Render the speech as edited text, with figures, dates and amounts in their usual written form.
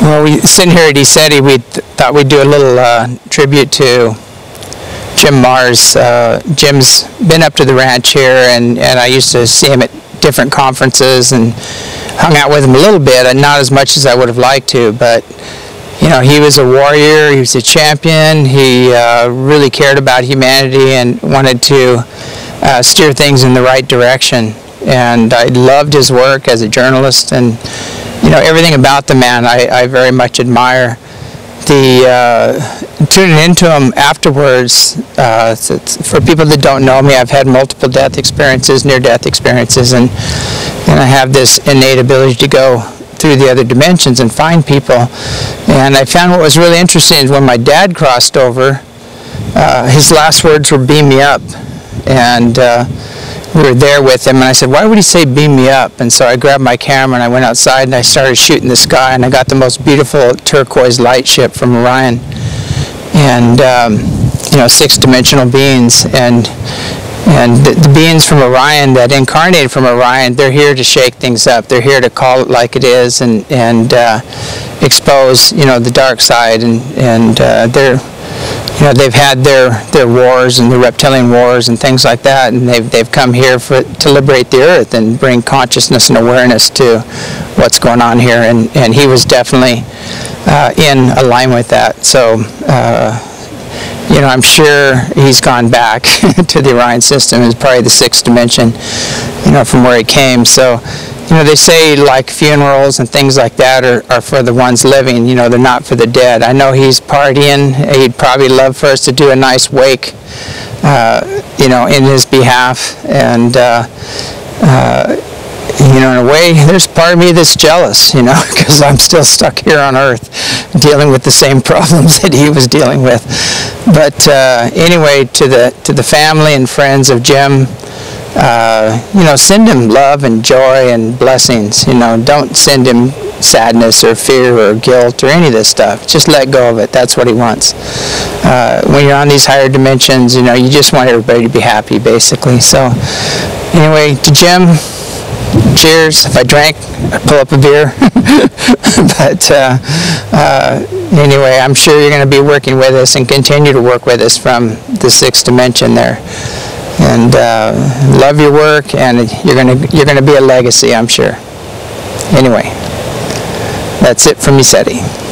Well, we sitting here at ECETI, we thought we'd do a little tribute to Jim Mars. Jim's been up to the ranch here, and I used to see him at different conferences and hung out with him a little bit, and not as much as I would have liked to, but you know, he was a warrior, he was a champion, he really cared about humanity and wanted to steer things in the right direction. And I loved his work as a journalist, and you know, everything about the man I very much admire. Tuning into him afterwards, for people that don't know me, I've had multiple death experiences, near-death experiences, and I have this innate ability to go through the other dimensions and find people. And I found what was really interesting is when my dad crossed over, his last words were "beam me up," and we were there with him, and I said, why would he say beam me up? And so I grabbed my camera and I went outside and I started shooting the sky, and I got the most beautiful turquoise light ship from Orion, and you know, 6-dimensional beings, and the beings from Orion that incarnated from Orion, they're here to shake things up. They're here to call it like it is, and expose, you know, the dark side, and they're, you know, they've had their wars and the reptilian wars and things like that, and they've come here to liberate the earth and bring consciousness and awareness to what's going on here, and he was definitely in alignment with that. So you know, I'm sure he's gone back to the Orion system. It's probably the 6th dimension, you know, from where he came. So, you know, they say like funerals and things like that are for the ones living, you know, they're not for the dead. I know he's partying. He'd probably love for us to do a nice wake, you know, in his behalf. And, you know, in a way, there's part of me that's jealous, you know, because I'm still stuck here on Earth dealing with the same problems that he was dealing with. But anyway, to the family and friends of Jim, you know, send him love and joy and blessings. You know, don't send him sadness or fear or guilt or any of this stuff. Just let go of it. That's what he wants. When you're on these higher dimensions, you know, you just want everybody to be happy, basically. So anyway, to Jim, cheers. If I drank, I'd pull up a beer. But anyway, I'm sure you're going to be working with us and continue to work with us from the 6th dimension there. And love your work, and you're going to be a legacy, I'm sure. Anyway, that's it from ECETI.